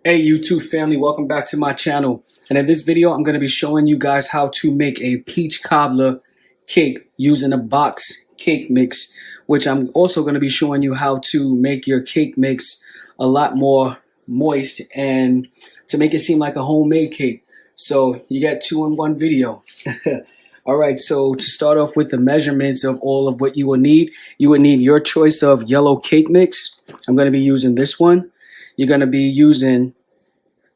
Hey YouTube family, welcome back to my channel. And in this video, I'm going to be showing you guys how to make a peach cobbler cake using a box cake mix, which I'm also going to be showing you how to make your cake mix a lot more moist and to make it seem like a homemade cake. So you get two in one video. All right, so to start off with the measurements of all of what you would need your choice of yellow cake mix. I'm going to be using this one. You're going to be using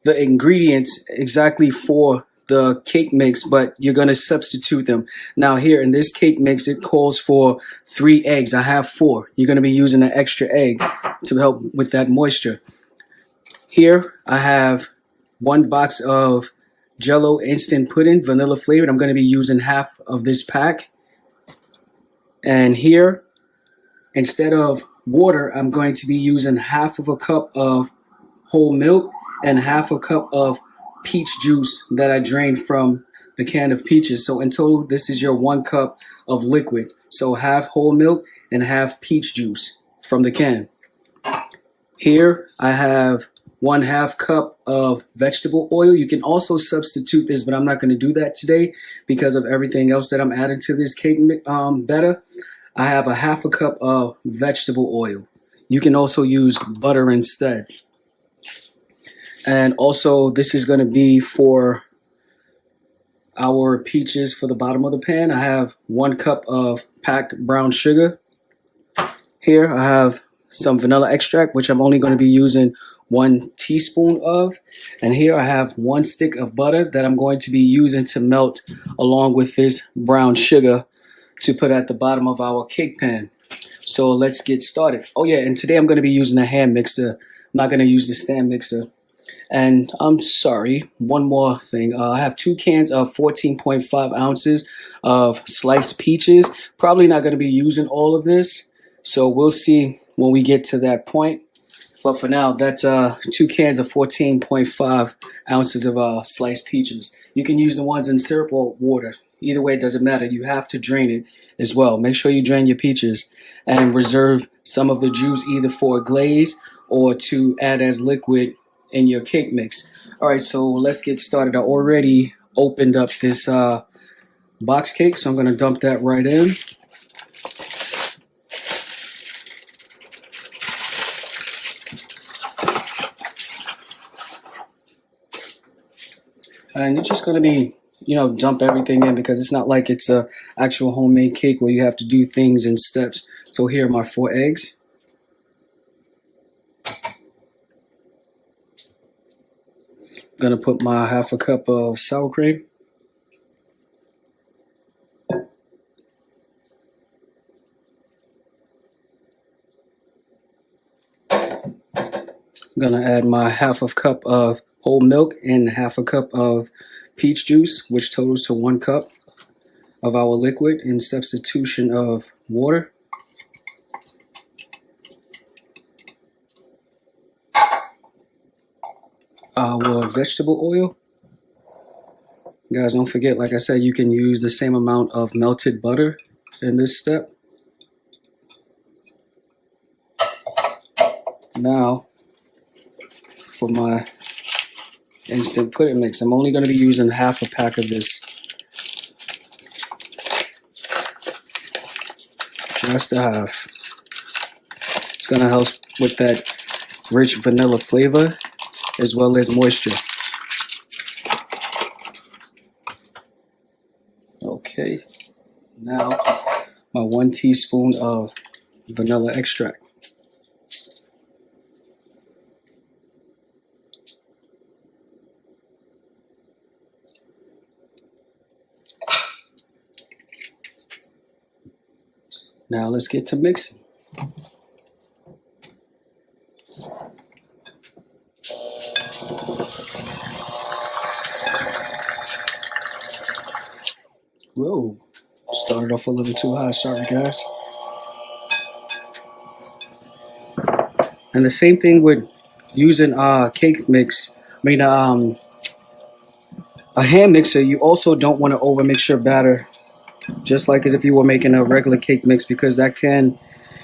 the ingredients exactly for the cake mix, but you're going to substitute them. Now here in this cake mix, it calls for 3 eggs. I have 4. You're going to be using an extra egg to help with that moisture. Here I have 1 box of Jello instant pudding, vanilla flavored. I'm going to be using half of this pack. And here, instead of water, I'm going to be using half of a cup of whole milk and half a cup of peach juice that I drained from the can of peaches. So in total, this is your 1 cup of liquid. So half whole milk and half peach juice from the can. Here I have 1/2 cup of vegetable oil. You can also substitute this, but I'm not going to do that today because of everything else that I'm adding to this cake batter. I have 1/2 cup of vegetable oil. You can also use butter instead. And also, this is going to be for our peaches for the bottom of the pan. I have 1 cup of packed brown sugar. Here I have some vanilla extract, which I'm only going to be using 1 teaspoon of. And here I have 1 stick of butter that I'm going to be using to melt along with this brown sugar to put at the bottom of our cake pan. So let's get started. Oh yeah, and today I'm going to be using a hand mixer. I'm not going to use the stand mixer. And I'm sorry, one more thing. I have 2 cans of 14.5 ounces of sliced peaches. Probably not going to be using all of this, so we'll see when we get to that point. But for now, that's 2 cans of 14.5 ounces of sliced peaches. You can use the ones in syrup or water. Either way, it doesn't matter. You have to drain it as well. Make sure you drain your peaches and reserve some of the juice either for a glaze or to add as liquid in your cake mix. All right, so let's get started. I already opened up this box cake, so I'm going to dump that right in. And you're just going to be, dump everything in because it's not like it's a actual homemade cake where you have to do things in steps. So here are my 4 eggs. I'm going to put my 1/2 cup of sour cream. I'm going to add my 1/2 cup of whole milk and 1/2 cup of peach juice, which totals to 1 cup of our liquid in substitution of water. Our vegetable oil. Guys, don't forget, like I said, you can use the same amount of melted butter in this step. Now, for my instant pudding mix, I'm only going to be using 1/2 pack of this. Just a half. It's going to help with that rich vanilla flavor as well as moisture. Okay, now my 1 teaspoon of vanilla extract. Now let's get to mixing. Whoa, started off a little too high, sorry guys. And the same thing with using cake mix, a hand mixer. You also don't want to over mix your batter, just like as if you were making a regular cake mix, because that can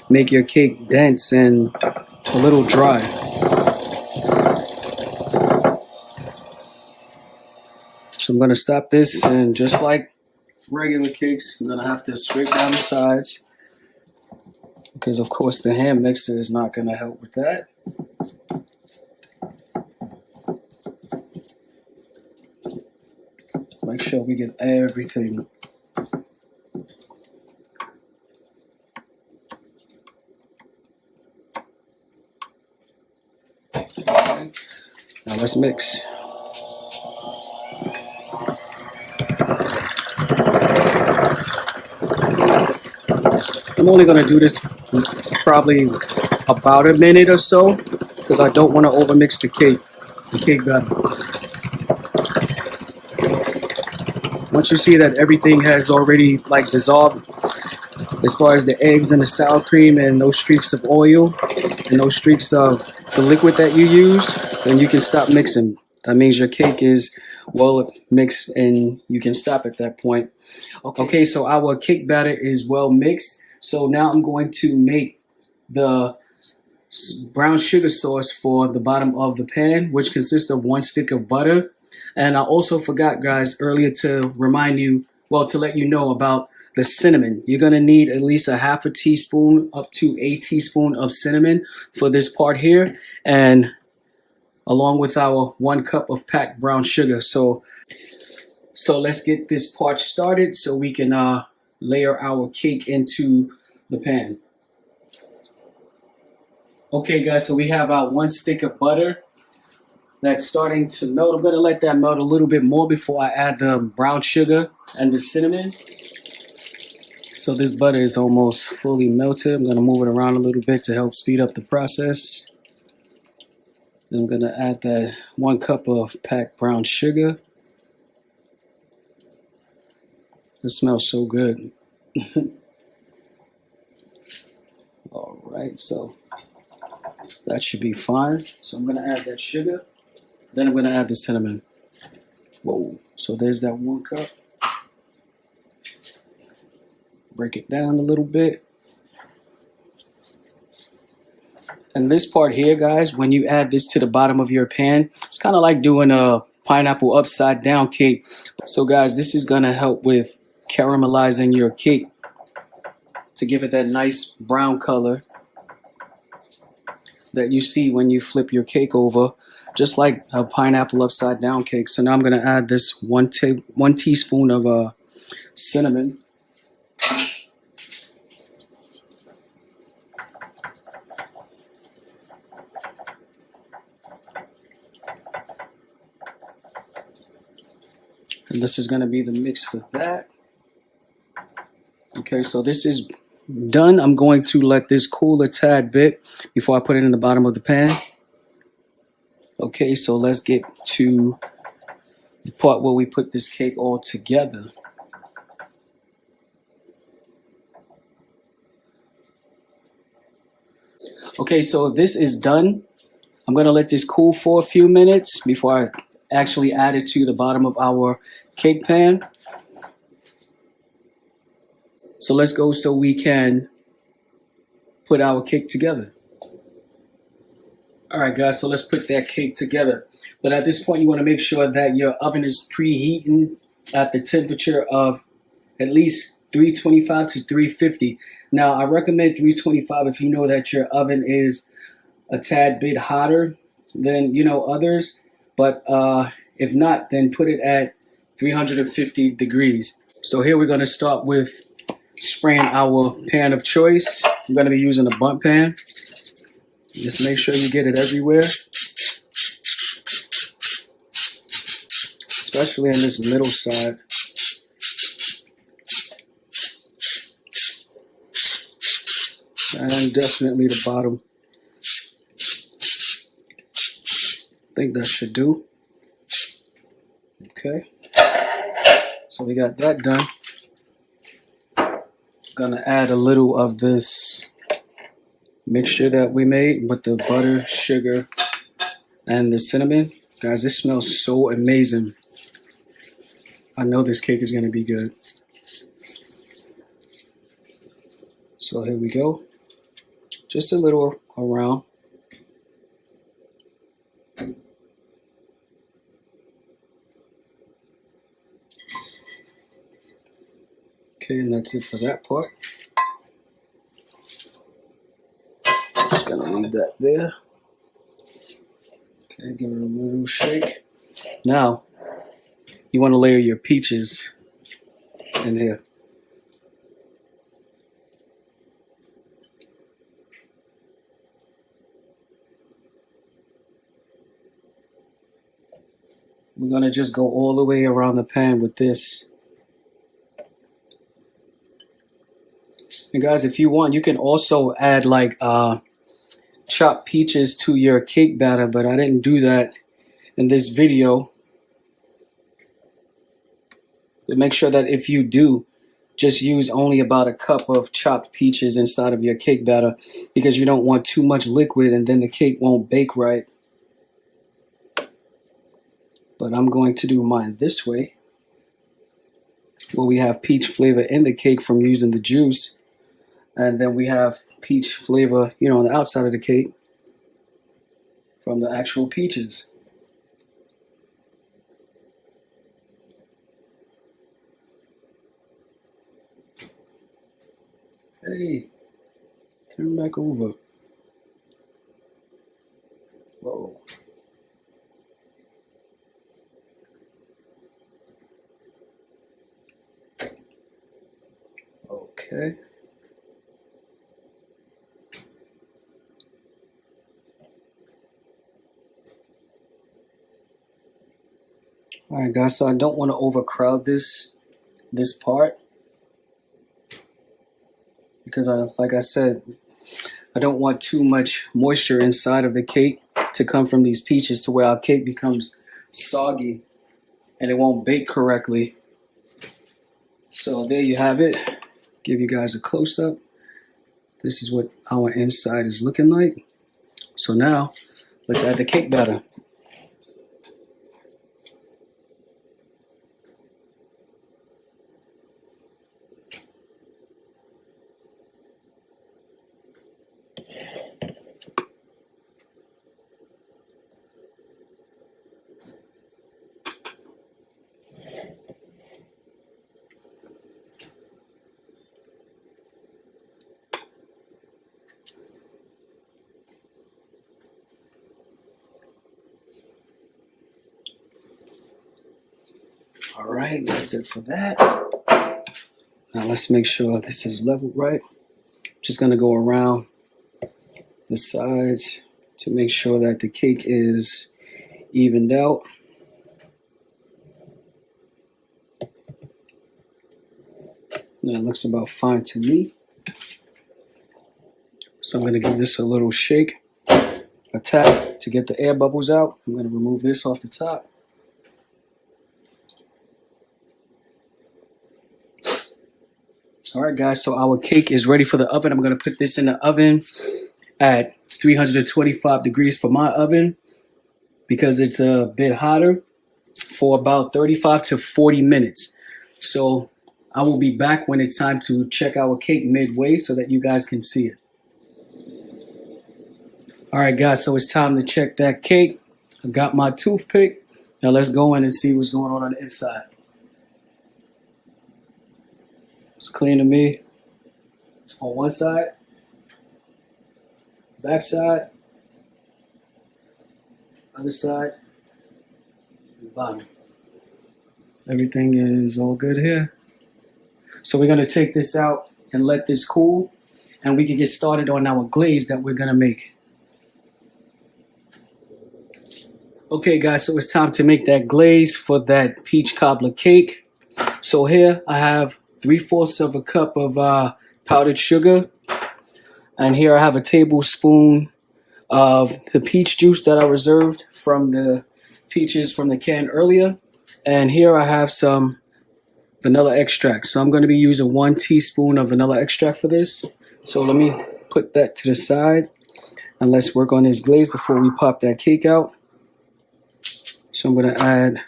make your cake dense and a little dry. So I'm going to stop this, and just like regular cakes, I'm going to have to scrape down the sides, because of course the hand mixer is not going to help with that. Make sure we get everything. Okay. Now let's mix. I'm only going to do this probably about a minute or so, because I don't want to overmix the cake batter. Once you see that everything has already like dissolved, as far as the eggs and the sour cream and those streaks of oil and those streaks of the liquid that you used, then you can stop mixing. That means your cake is well mixed and you can stop at that point. Okay, so our cake batter is well mixed. So now I'm going to make the brown sugar sauce for the bottom of the pan, which consists of 1 stick of butter. And I also forgot, guys, earlier to remind you, well, to let you know about the cinnamon. You're going to need at least a half a teaspoon up to a teaspoon of cinnamon for this part here, and along with our 1 cup of packed brown sugar. So let's get this part started so we can layer our cake into the pan. Okay, guys, so we have our 1 stick of butter that's starting to melt. I'm going to let that melt a little bit more before I add the brown sugar and the cinnamon. So this butter is almost fully melted. I'm going to move it around a little bit to help speed up the process. Then I'm going to add that 1 cup of packed brown sugar. It smells so good. All right, so that should be fine. So I'm going to add that sugar. Then I'm going to add the cinnamon. Whoa, so there's that 1 cup. Break it down a little bit. And this part here, guys, when you add this to the bottom of your pan, it's kind of like doing a pineapple upside down cake. So guys, this is going to help with caramelizing your cake to give it that nice brown color that you see when you flip your cake over, just like a pineapple upside down cake. So now I'm going to add this 1 teaspoon of cinnamon. And this is going to be the mix for that. Okay, so this is done. I'm going to let this cool a tad bit before I put it in the bottom of the pan. Okay, so let's get to the part where we put this cake all together. Okay, so this is done. I'm going to let this cool for a few minutes before I actually add it to the bottom of our cake pan. So let's go so we can put our cake together. All right, guys, so let's put that cake together. But at this point, you want to make sure that your oven is preheating at the temperature of at least 325 to 350. Now, I recommend 325 if you know that your oven is a tad bit hotter than, others. But if not, then put it at 350 degrees. So here we're going to start with spraying our pan of choice. I'm going to be using a bundt pan. Just make sure you get it everywhere, especially in this middle side. And definitely the bottom. I think that should do. Okay. So we got that done. Gonna add a little of this mixture that we made with the butter, sugar, and the cinnamon. Guys, this smells so amazing. I know this cake is gonna be good. So here we go. Just a little around. Okay, and that's it for that part. Just gonna leave that there. Okay, give it a little shake. Now, you want to layer your peaches in here. We're gonna just go all the way around the pan with this. And guys, if you want, you can also add like chopped peaches to your cake batter, but I didn't do that in this video. But make sure that if you do, just use only about a cup of chopped peaches inside of your cake batter, because you don't want too much liquid and then the cake won't bake right. But I'm going to do mine this way, where we have peach flavor in the cake from using the juice. And then we have peach flavor, you know, on the outside of the cake from the actual peaches. Hey, turn back over. Whoa. Okay. All right, guys, so I don't want to overcrowd this part, because like I said, I don't want too much moisture inside of the cake to come from these peaches to where our cake becomes soggy and it won't bake correctly. So there you have it. Give you guys a close-up. This is what our inside is looking like. So now let's add the cake batter. All right, that's it for that. Now let's make sure this is leveled right. Just gonna go around the sides to make sure that the cake is evened out. Now it looks about fine to me. So I'm gonna give this a little shake, a tap to get the air bubbles out. I'm gonna remove this off the top. All right, guys, so our cake is ready for the oven. I'm going to put this in the oven at 325 degrees for my oven, because it's a bit hotter, for about 35 to 40 minutes. So I will be back when it's time to check our cake midway so that you guys can see it. All right, guys, so it's time to check that cake. I got my toothpick. Now let's go in and see what's going on the inside. It's clean to me. On one side, back side, other side, and bottom. Everything is all good here. So we're gonna take this out and let this cool, and we can get started on our glaze that we're gonna make. Okay, guys, so it's time to make that glaze for that peach cobbler cake. So here I have 3/4 of a cup of powdered sugar, and here I have a tablespoon of the peach juice that I reserved from the peaches from the can earlier, and here I have some vanilla extract. So I'm going to be using 1 teaspoon of vanilla extract for this. So let me put that to the side, and let's work on this glaze before we pop that cake out. So I'm going to add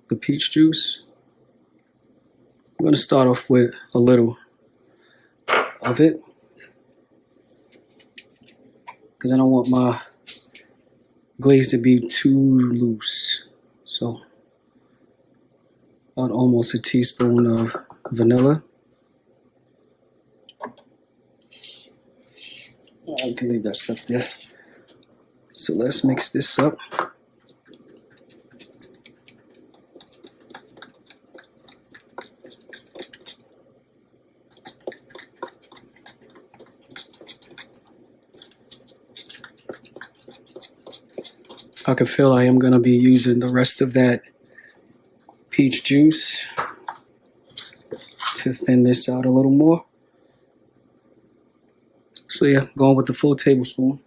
the peach juice. I'm going to start off with a little of it, because I don't want my glaze to be too loose. So about almost a teaspoon of vanilla. I can leave that stuff there. So let's mix this up. I can feel I am going to be using the rest of that peach juice to thin this out a little more. So yeah, going with the full tablespoon.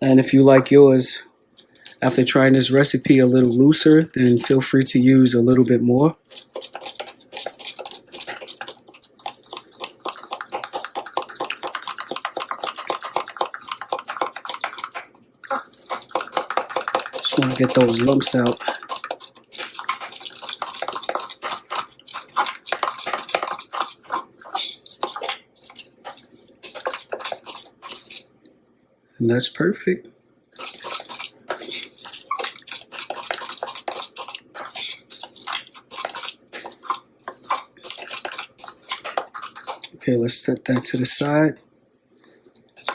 And if you like yours, after trying this recipe a little looser, then feel free to use a little bit more. Just want to get those lumps out. And that's perfect. Okay, let's set that to the side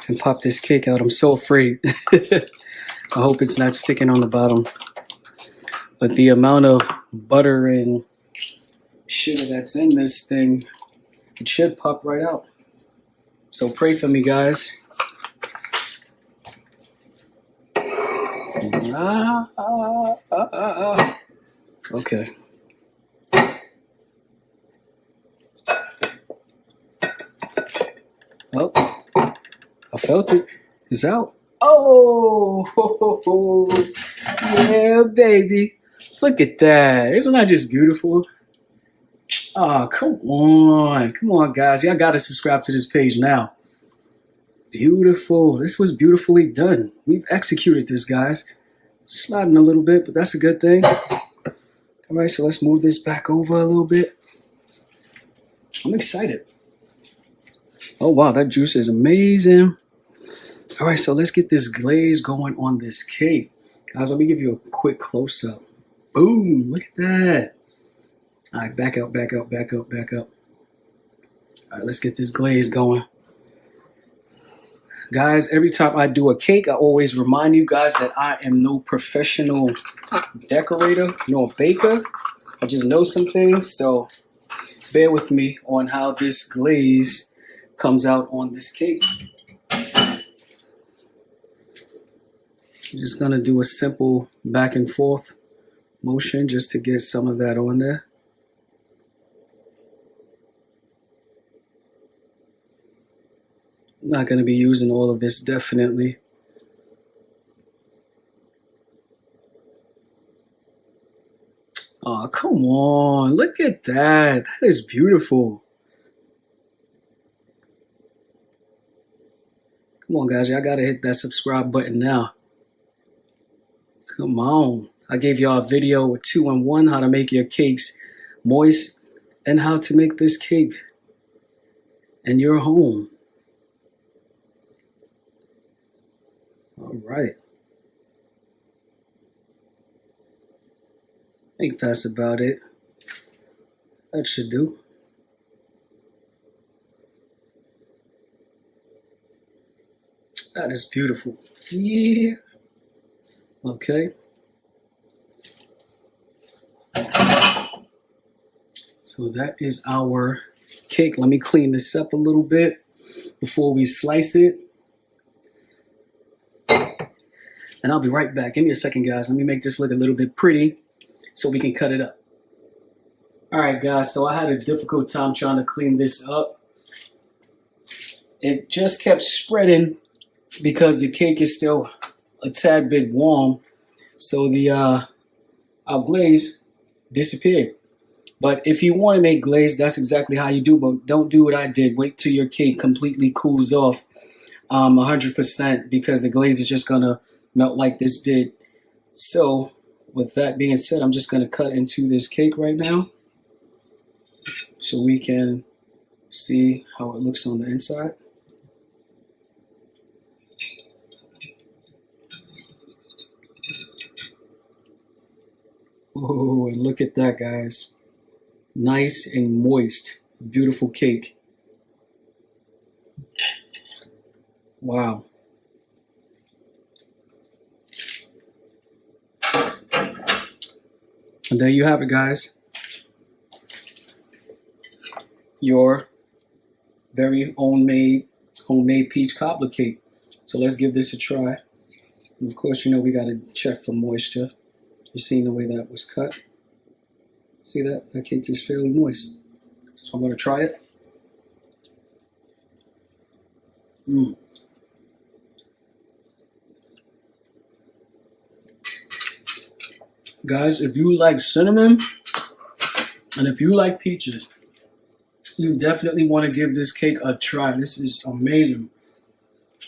and pop this cake out. I'm so afraid. I hope it's not sticking on the bottom. But the amount of butter and sugar that's in this thing, it should pop right out. So pray for me, guys. Okay. Oh, I felt it. It's out. Oh, yeah, baby. Look at that. Isn't that just beautiful? Oh, come on. Come on, guys. Y'all got to subscribe to this page now. Beautiful. This was beautifully done. We've executed this, guys. Sliding a little bit, but that's a good thing. All right, so let's move this back over a little bit. I'm excited. Oh, wow, that juice is amazing. All right, so let's get this glaze going on this cake. Guys, let me give you a quick close-up. Boom, look at that. All right, back up, back up, back up, back up. All right, let's get this glaze going. Guys, every time I do a cake, I always remind you guys that I am no professional decorator, nor baker. I just know some things, so bear with me on how this glaze comes out on this cake. I'm just gonna do a simple back and forth motion just to get some of that on there. I'm not gonna be using all of this, definitely. Oh, come on, look at that. That is beautiful. Come on, guys, y'all gotta hit that subscribe button now. Come on. I gave y'all a video with 2-in-1, how to make your cakes moist and how to make this cake in your home. All right. I think that's about it. That should do. That is beautiful. Yeah. Okay. So that is our cake. Let me clean this up a little bit before we slice it. And I'll be right back. Give me a second, guys. Let me make this look a little bit pretty so we can cut it up. All right, guys. So I had a difficult time trying to clean this up. It just kept spreading because the cake is still a tad bit warm. So the our glaze disappeared. But if you want to make glaze, that's exactly how you do. But don't do what I did. Wait till your cake completely cools off 100% because the glaze is just going to melt like this did. So with that being said, I'm just going to cut into this cake right now so we can see how it looks on the inside. Oh, and look at that, guys. Nice and moist. Beautiful cake. Wow. And there you have it, guys. Your very homemade peach cobbler cake. So let's give this a try. And of course, you know we got to check for moisture. You seen the way that was cut? See that? That cake is fairly moist. So I'm going to try it. Guys, if you like cinnamon and if you like peaches, you definitely want to give this cake a try. This is amazing.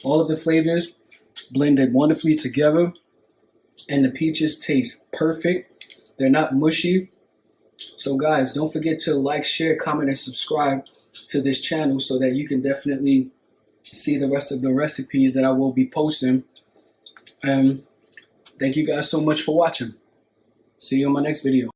All of the flavors blended wonderfully together, and the peaches taste perfect. They're not mushy. So guys, don't forget to like, share, comment, and subscribe to this channel so that you can definitely see the rest of the recipes that I will be posting. And thank you guys so much for watching. See you on my next video.